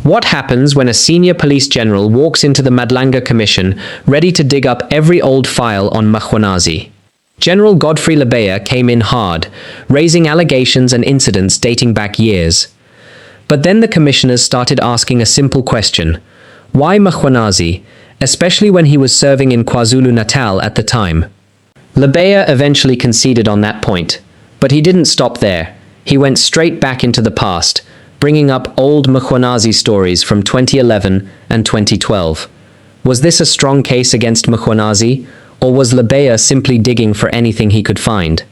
What happens when a senior police general walks into the Madlanga Commission ready to dig up every old file on Mkhwanazi? General Godfrey Lebeya came in hard, raising allegations and incidents dating back years. But then the commissioners started asking a simple question: why Mkhwanazi, especially when he was serving in KwaZulu-Natal at the time? Lebeya eventually conceded on that point, but he didn't stop there. He went straight back into the past, bringing up old Mkhwanazi stories from 2011 and 2012. Was this a strong case against Mkhwanazi, or was Lebeya simply digging for anything he could find?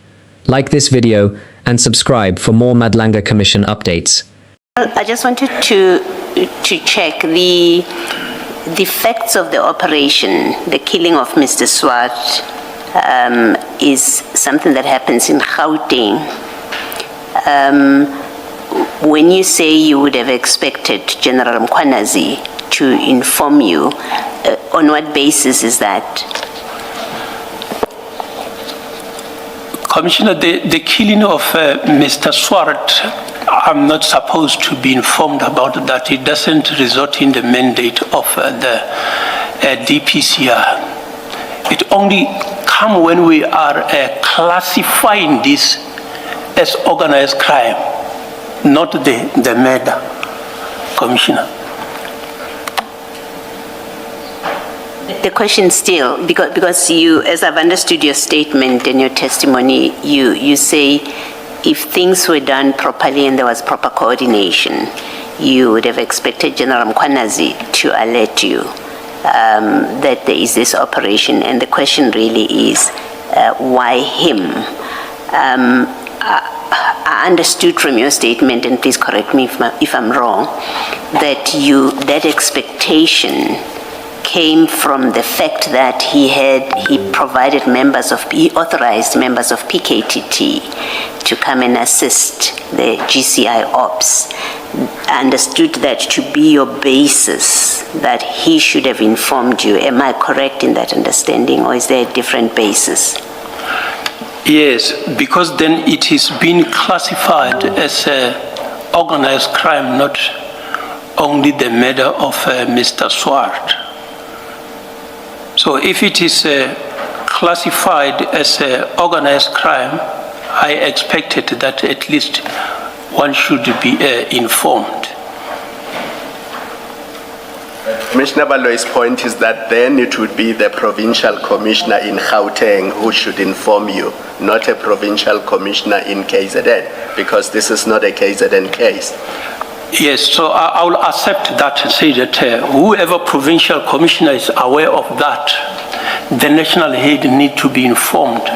Like this video and subscribe for more Madlanga Commission updates. I just wanted to check the facts of the operation. The killing of Mr. Swart is something that happens in Gauteng. When you say you would have expected General Mkhwanazi to inform you, on what basis is that? Commissioner, the killing of Mr. Swart, I'm not supposed to be informed about that. It doesn't result in the mandate of the DPCR. It only comes when we are classifying this as organized crime, not the murder, Commissioner. The question still, because you, as I've understood your statement and your testimony, you say if things were done properly and there was proper coordination, you would have expected General Mkhwanazi to alert you that there is this operation, and the question really is why him? I understood from your statement, and please correct me if I'm wrong, that that expectation came from the fact that he authorized members of PKTT to come and assist the GCI ops. I understood that to be your basis, that he should have informed you. Am I correct in that understanding, or is there a different basis? Yes, because then it is being classified as an organized crime, not only the murder of Mr. Swart. So if it is classified as an organized crime, I expected that at least one should be informed. Commissioner Baloy's point is that then it would be the provincial commissioner in Gauteng who should inform you, not a provincial commissioner in KZN, because this is not a KZN case. Yes, so I will accept that and say that whoever provincial commissioner is aware of that, the national head need to be informed.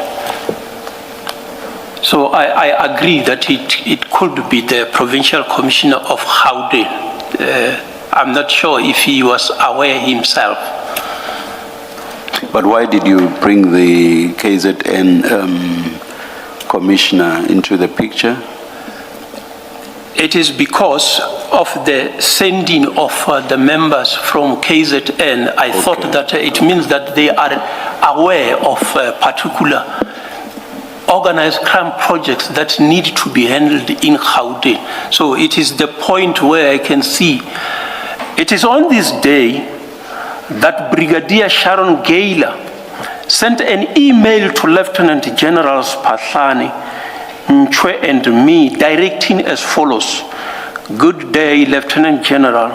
So I agree that it could be the provincial commissioner of Gauteng. I'm not sure if he was aware himself. But why did you bring the KZN commissioner into the picture? It is because of the sending of the members from KZN. I thought that it means that they are aware of particular organized crime projects that need to be handled in Gauteng. So it is the point where I can see. It is on this day that Brigadier Sharon Gaylor sent an email to Lieutenant Generals Pahlani, Nchwe and me, directing as follows: Good day, Lieutenant General.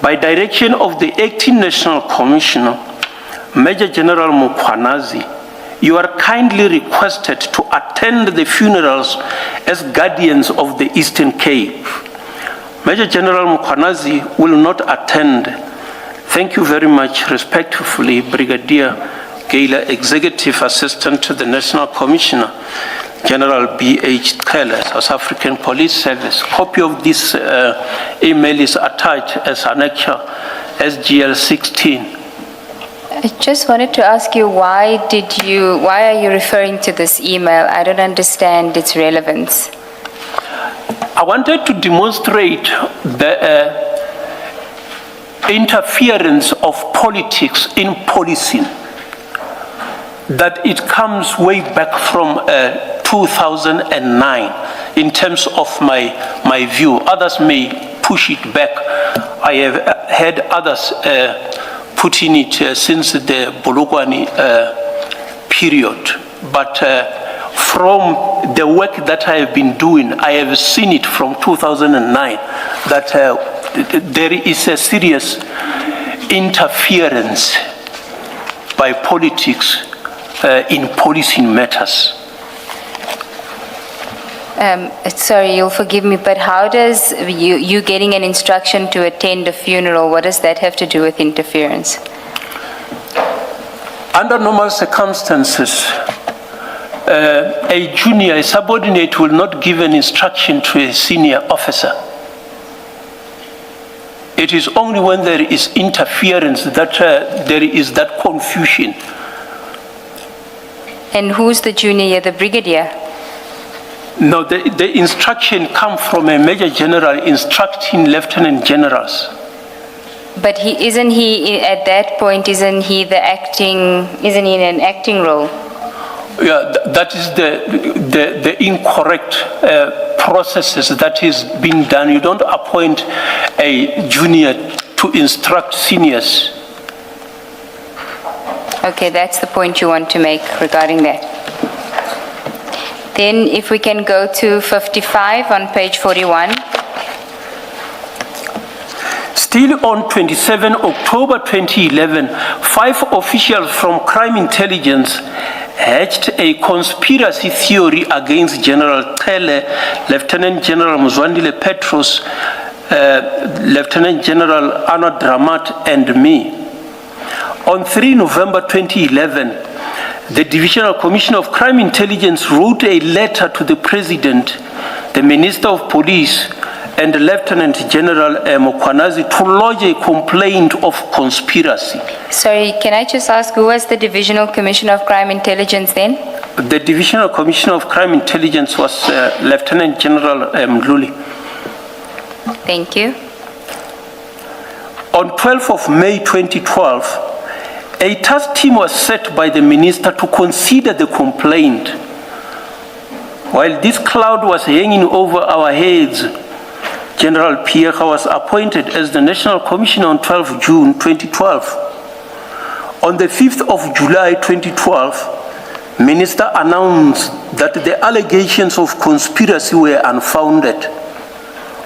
By direction of the acting National Commissioner, Major General Mkhwanazi, you are kindly requested to attend the funerals as guardians of the Eastern Cape. Major General Mkhwanazi will not attend. Thank you very much. Respectfully, Brigadier Gaylor, Executive Assistant to the National Commissioner, General B.H. Keller, South African Police Service. Copy of this email is attached as Annexure SGL 16. I just wanted to ask you, why are you referring to this email? I don't understand its relevance. I wanted to demonstrate the interference of politics in policing, that it comes way back from 2009 in terms of my view. Others may push it back. I have had others putting it since the Bologwani period. But from the work that I have been doing, I have seen it from 2009 that there is a serious interference by politics in policing matters. Sorry, you'll forgive me, but how does you getting an instruction to attend a funeral, what does that have to do with interference? Under normal circumstances, a junior, a subordinate will not give an instruction to a senior officer. It is only when there is interference that there is that confusion. And who's the junior, the brigadier? No, the instruction comes from a major general instructing lieutenant generals. But isn't he at that point, isn't he in an acting role? Yeah, that is the incorrect processes that is being done. You don't appoint a junior to instruct seniors. Okay, that's the point you want to make regarding that. Then if we can go to 55 on page 41. Still on 27 October 2011, 5 officials from crime intelligence hatched a conspiracy theory against General Tele, Lieutenant General Mzwandile Petros, Lieutenant General Arnold Dramat, and me. On 3 November 2011, the Divisional Commissioner of Crime Intelligence wrote a letter to the President, the Minister of Police, and Lieutenant General Mokwanazi to lodge a complaint of conspiracy. Sorry, can I just ask, who was the Divisional Commissioner of Crime Intelligence then? The Divisional Commissioner of Crime Intelligence was Lieutenant General Mdluli. Thank you. On 12th of May 2012, a task team was set by the Minister to consider the complaint. While this cloud was hanging over our heads, General Pierre was appointed as the National Commissioner on 12 June 2012. On the 5th of July 2012, Minister announced that the allegations of conspiracy were unfounded.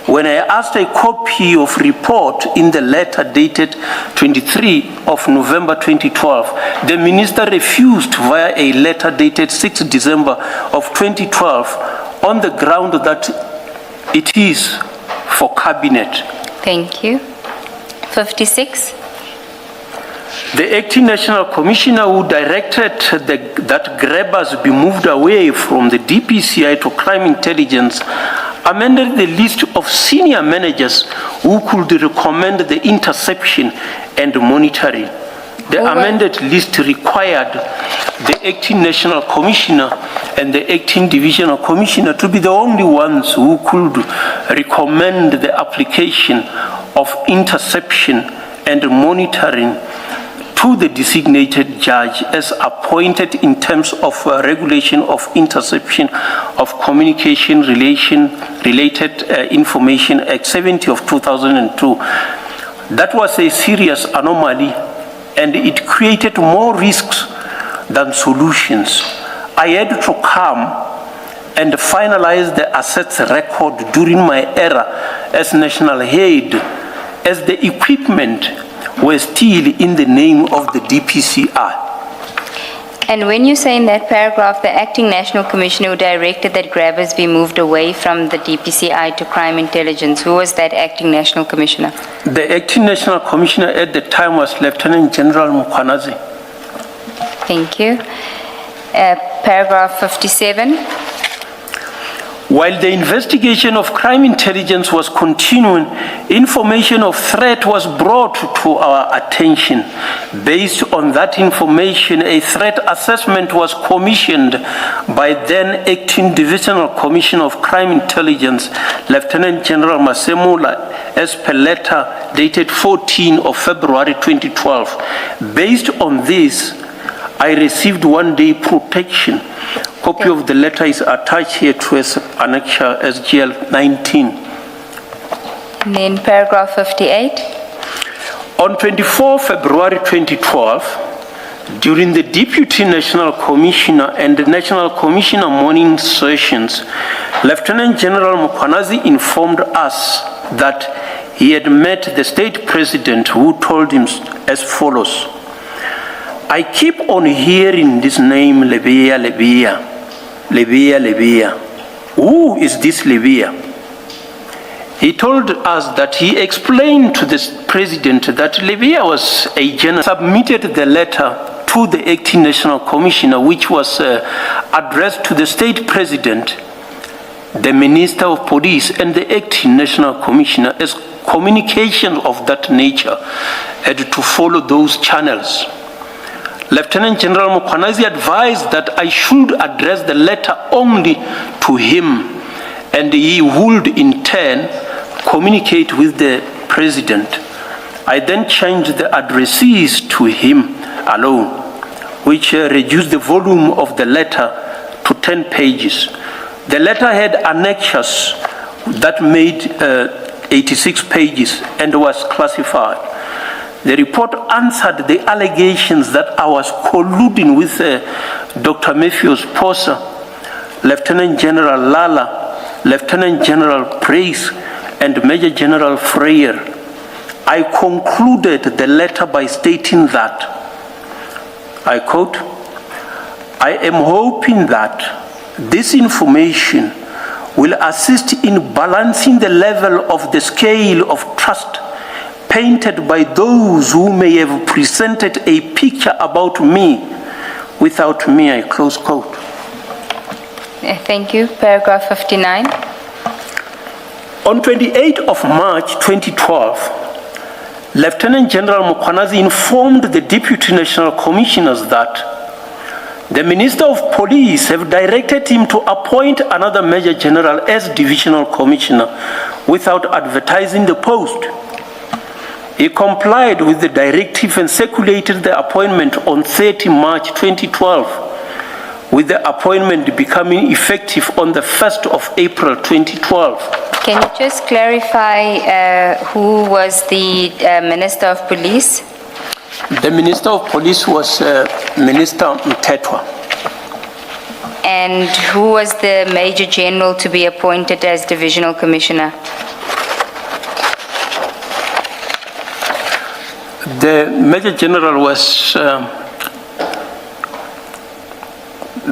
When I asked a copy of report in the letter dated 23 of November 2012, the Minister refused via a letter dated 6 December of 2012 on the ground that it is for cabinet. Thank you. 56. The acting National Commissioner who directed that grabbers be moved away from the DPCI to crime intelligence amended the list of senior managers who could recommend the interception and monitoring. The amended list required the acting National Commissioner and the acting Divisional Commissioner to be the only ones who could recommend the application of interception and monitoring to the designated judge as appointed in terms of regulation of interception of communication related information Act 70 of 2002. That was a serious anomaly and it created more risks than solutions. I had to come and finalize the assets record during my era as national head, as the equipment were still in the name of the DPCI. And when you say in that paragraph, the acting National Commissioner who directed that grabbers be moved away from the DPCI to crime intelligence, who was that acting National Commissioner? The acting National Commissioner at the time was Lieutenant General Mokwanazi. Thank you. Paragraph 57. While the investigation of crime intelligence was continuing, information of threat was brought to our attention. Based on that information, a threat assessment was commissioned by then acting Divisional Commissioner of Crime Intelligence, Lieutenant General Masemula, as per letter dated 14 of February 2012. Based on this, I received one-day protection. Copy of the letter is attached here to as Annexure SGL 19. And then paragraph 58. On 24 February 2012, during the Deputy National Commissioner and the National Commissioner morning sessions, Lieutenant General Mkhwanazi informed us that he had met the state president, who told him as follows: "I keep on hearing this name, Lebeya, Lebeya, Lebeya, Lebeya. Who is this Lebeya?" He told us that he explained to the president that Lebeya was a general, submitted the letter to the acting national commissioner, which was addressed to the state president, the minister of police, and the acting national commissioner, as communication of that nature had to follow those channels. Lieutenant General Mkhwanazi advised that I should address the letter only to him, and he would in turn communicate with the president. I then changed the addressees to him alone, which reduced the volume of the letter to 10 pages. The letter had annexures that made 86 pages and was classified. The report answered the allegations that I was colluding with Dr. Matthews Posa, Lieutenant General Lala, Lieutenant General Praise, and Major General Freyer. I concluded the letter by stating that, I quote, "I am hoping that this information will assist in balancing the level of the scale of trust painted by those who may have presented a picture about me without me," I close quote. Thank you. Paragraph 59. On 28 of March 2012, Lieutenant General Mkhwanazi informed the Deputy National Commissioners that the Minister of Police have directed him to appoint another Major General as Divisional Commissioner without advertising the post. He complied with the directive and circulated the appointment on 30 March 2012, with the appointment becoming effective on the 1st of April 2012. Can you just clarify who was the Minister of Police? The Minister of Police was Minister Mtetwa. And who was the Major General to be appointed as Divisional Commissioner? The Major General was...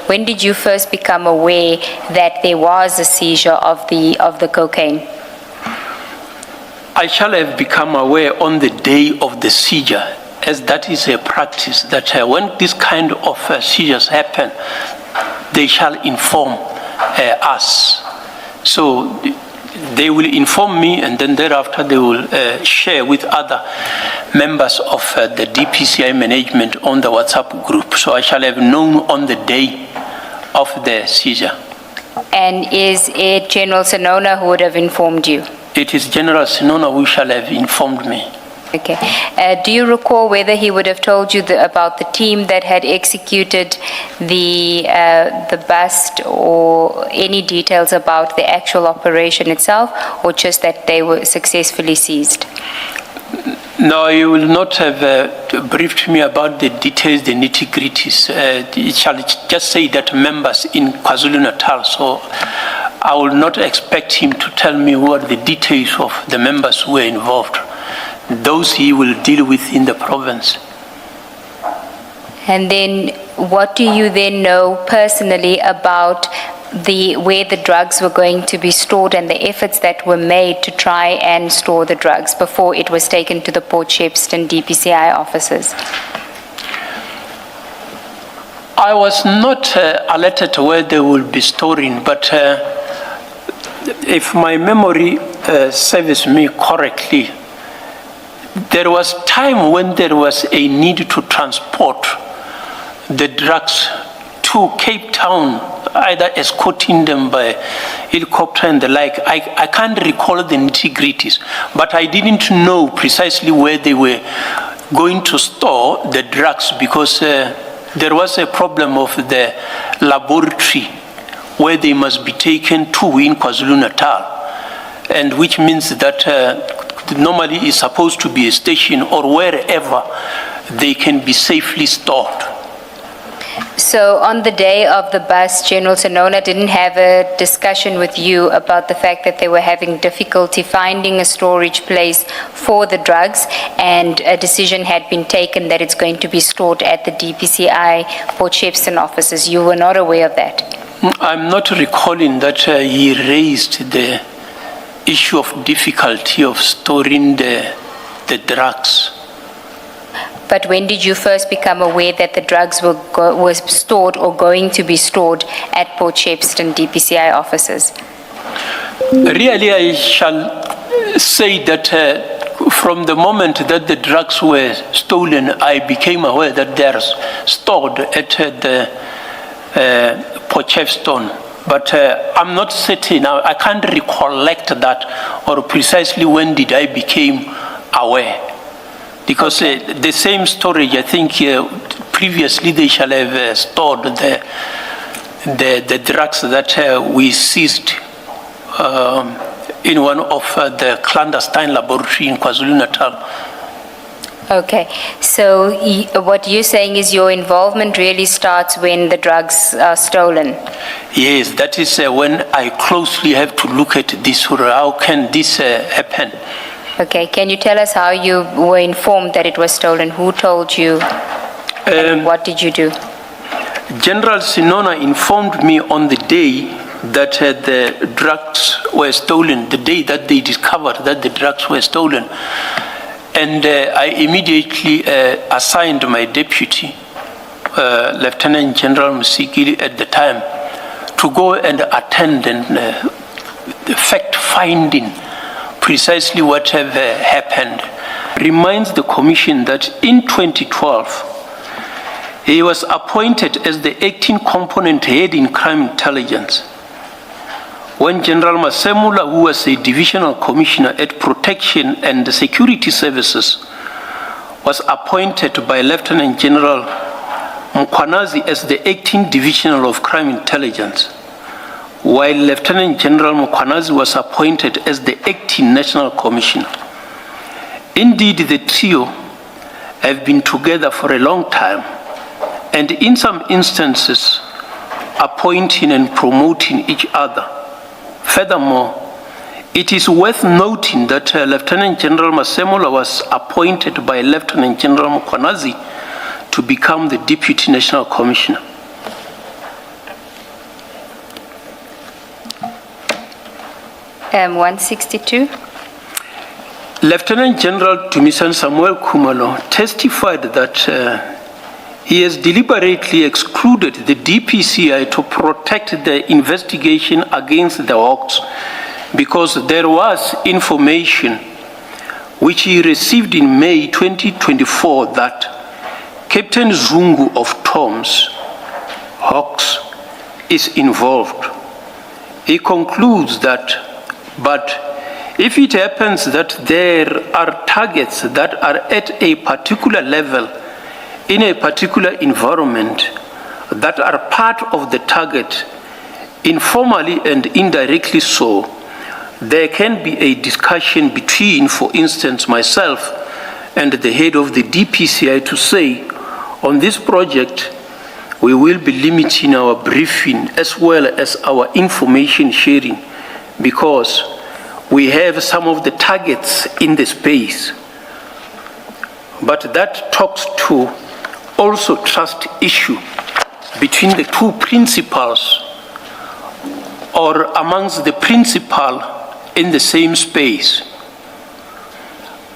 When did you first become aware that there was a seizure of the cocaine? I shall have become aware on the day of the seizure, as that is a practice that when this kind of seizures happen, they shall inform us. So they will inform me, and then thereafter they will share with other members of the DPCI management on the WhatsApp group. So I shall have known on the day of the seizure. And is it General Sinona who would have informed you? It is General Sinona who shall have informed me. Okay. Do you recall whether he would have told you about the team that had executed the bust, or any details about the actual operation itself, or just that they were successfully seized? No, you will not have briefed me about the details, the nitty-gritties. It shall just say that members in KwaZulu-Natal, so I will not expect him to tell me what the details of the members who were involved. Those he will deal with in the province. And then what do you then know personally about where the drugs were going to be stored and the efforts that were made to try and store the drugs before it was taken to the Port Shepstone DPCI offices? I was not alerted where they will be storing, but if my memory serves me correctly, there was time when there was a need to transport the drugs to Cape Town, either escorting them by helicopter and the like. I can't recall the nitty-gritties, but I didn't know precisely where they were going to store the drugs, because there was a problem of the laboratory where they must be taken to in KwaZulu-Natal. and which means that normally is supposed to be a station or wherever they can be safely stored. So on the day of the bust, General Sonona didn't have a discussion with you about the fact that they were having difficulty finding a storage place for the drugs, and a decision had been taken that it's going to be stored at the DPCI Port Shepstone offices. You were not aware of that? I'm not recalling that he raised the issue of difficulty of storing the drugs. But when did you first become aware that the drugs were stored or going to be stored at Port Shepstone DPCI offices? Really, I shall say that from the moment that the drugs were stolen, I became aware that they are stored at the Port Shepstone. But I'm not certain, I can't recollect that, or precisely when did I became aware. Because the same storage, I think previously they shall have stored the drugs that we seized in one of the clandestine laboratory in KwaZulu-Natal. Okay, so what you're saying is your involvement really starts when the drugs are stolen? Yes, that is when I closely have to look at this, how can this happen? Okay, can you tell us how you were informed that it was stolen? Who told you? And what did you do? General Sonona informed me on the day that the drugs were stolen, the day that they discovered that the drugs were stolen. And I immediately assigned my deputy, Lieutenant General Musikili at the time, to go and attend and fact-finding precisely what have happened. Reminds the Commission that in 2012, he was appointed as the acting component head in crime intelligence. When General Masemula, who was a divisional commissioner at Protection and Security Services, was appointed by Lieutenant General Mkhwanazi as the acting divisional of crime intelligence, while Lieutenant General Mkhwanazi was appointed as the acting national commissioner. Indeed, the trio have been together for a long time, and in some instances, appointing and promoting each other. Furthermore, it is worth noting that Lieutenant General Masemula was appointed by Lieutenant General Mkhwanazi to become the Deputy National Commissioner. (162). Lieutenant General Dumisan Samuel Khumalo testified that he has deliberately excluded the DPCI to protect the investigation against the Hawks because there was information which he received in May 2024 that Captain Zungu of Tom's Hawks is involved. He concludes that, but if it happens that there are targets that are at a particular level in a particular environment that are part of the target, informally and indirectly so, there can be a discussion between, for instance, myself and the head of the DPCI to say, on this project, we will be limiting our briefing as well as our information sharing because we have some of the targets in the space. But that talks to also trust issue between the two principals or amongst the principal in the same space.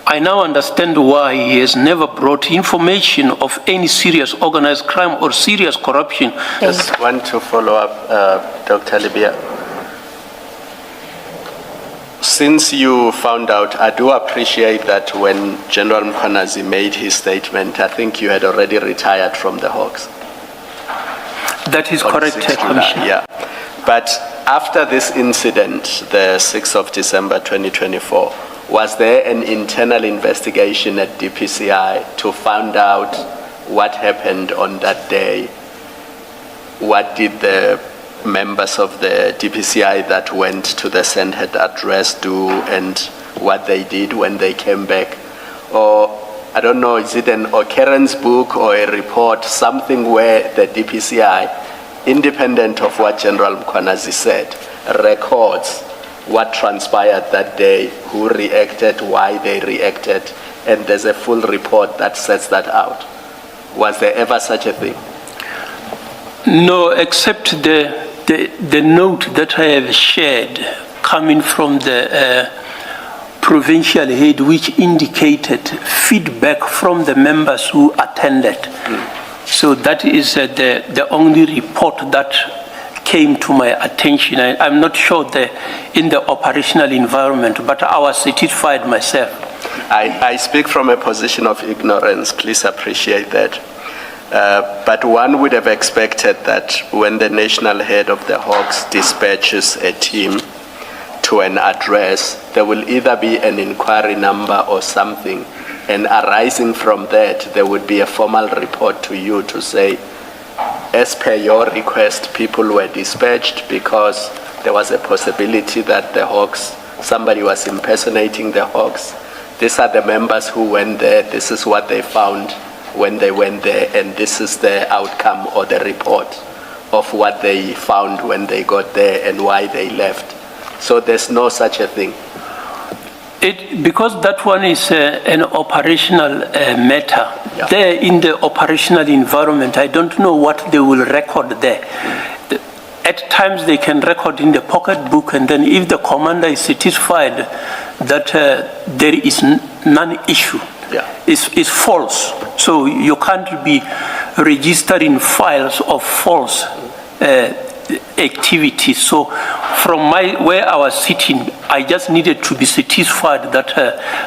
I now understand why he has never brought information of any serious organized crime or serious corruption. Just want to follow up, Dr. Lebeya. Since you found out, I do appreciate that when General Mkhwanazi made his statement, I think you had already retired from the Hawks. That is correct, Commissioner. Yeah. But after this incident, the 6th of December 2024, was there an internal investigation at DPCI to find out what happened on that day? What did the members of the DPCI that went to the Sandhead address do and what they did when they came back? Or, I don't know, is it an occurrence book or a report, something where the DPCI, independent of what General Mkhwanazi said, records what transpired that day, who reacted, why they reacted, and there's a full report that sets that out? Was there ever such a thing? No, except the note that I have shared coming from the provincial head, which indicated feedback from the members who attended. So that is the only report that came to my attention. I'm not sure in the operational environment, but I was satisfied myself. I speak from a position of ignorance, please appreciate that. But one would have expected that when the national head of the Hawks dispatches a team to an address, there will either be an inquiry number or something, and arising from that, there would be a formal report to you to say, as per your request, people were dispatched because there was a possibility that the Hawks, somebody was impersonating the Hawks. These are the members who went there, this is what they found when they went there, and this is the outcome or the report of what they found when they got there and why they left. So there's no such a thing. Because that one is an operational matter. Yeah. There in the operational environment, I don't know what they will record there. At times they can record in the pocket book, and then if the commander is satisfied that there is non-issue, is false. So you can't be registering files of false activities. So from where I was sitting, I just needed to be satisfied that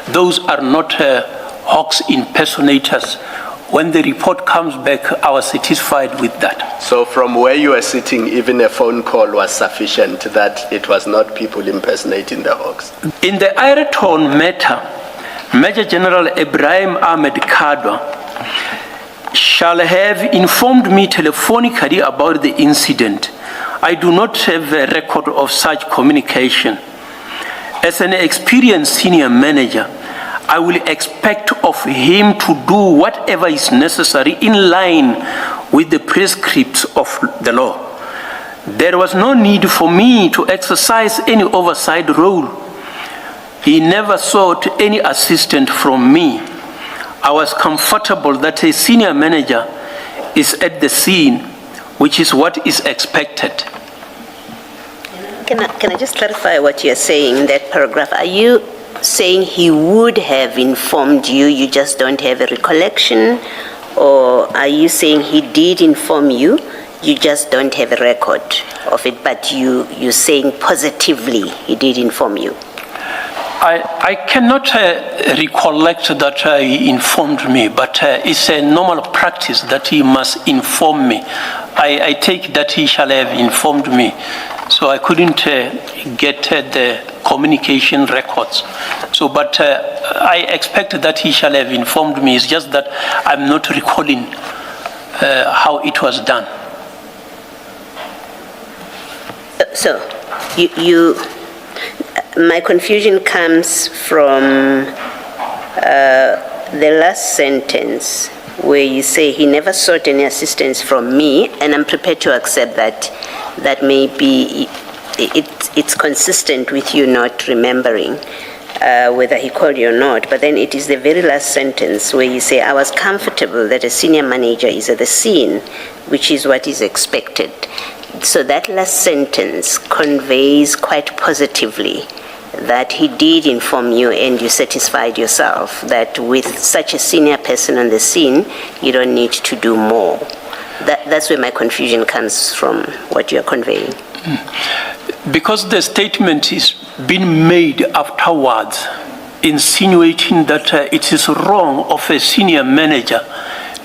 those are not Hawks impersonators. When the report comes back, I was satisfied with that. So from where you were sitting, even a phone call was sufficient that it was not people impersonating the Hawks? In the Ireton matter, Major General Ibrahim Ahmed Kadwa shall have informed me telephonically about the incident. I do not have a record of such communication. As an experienced senior manager, I will expect of him to do whatever is necessary in line with the prescripts of the law. There was no need for me to exercise any oversight role. He never sought any assistance from me. I was comfortable that a senior manager is at the scene, which is what is expected. Can I just clarify what you're saying in that paragraph? Are you saying he would have informed you, you just don't have a recollection? Or are you saying he did inform you, you just don't have a record of it, but you're saying positively he did inform you? I cannot recollect that he informed me, but it's a normal practice that he must inform me. I take that he shall have informed me. So I couldn't get the communication records. So, but I expect that he shall have informed me. It's just that I'm not recalling how it was done. So, my confusion comes from the last sentence where you say he never sought any assistance from me, and I'm prepared to accept that. That may be, it's consistent with you not remembering whether he called you or not, but then it is the very last sentence where you say, I was comfortable that a senior manager is at the scene, which is what is expected. So that last sentence conveys quite positively that he did inform you and you satisfied yourself that with such a senior person on the scene, you don't need to do more. That's where my confusion comes from, what you're conveying. Because the statement is being made afterwards, insinuating that it is wrong of a senior manager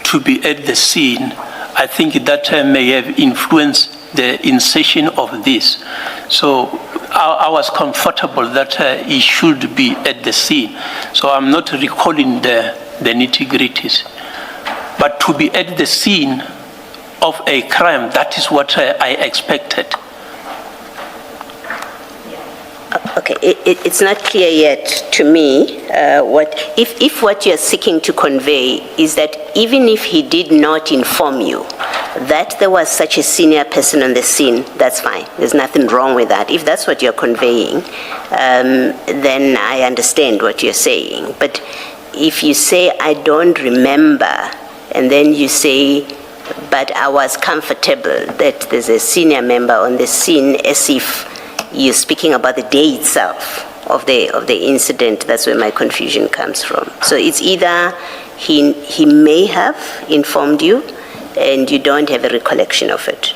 to be at the scene, I think that may have influenced the insertion of this. So I was comfortable that he should be at the scene. So I'm not recalling the nitty-gritties. But to be at the scene of a crime. That is what I expected. Okay, it's not clear yet to me if what you're seeking to convey is that even if he did not inform you that there was such a senior person on the scene, that's fine. There's nothing wrong with that. If that's what you're conveying, then I understand what you're saying. But if you say, I don't remember, and then you say, but I was comfortable that there's a senior member on the scene, as if you're speaking about the day itself of the incident, that's where my confusion comes from. So it's either he may have informed you and you don't have a recollection of it.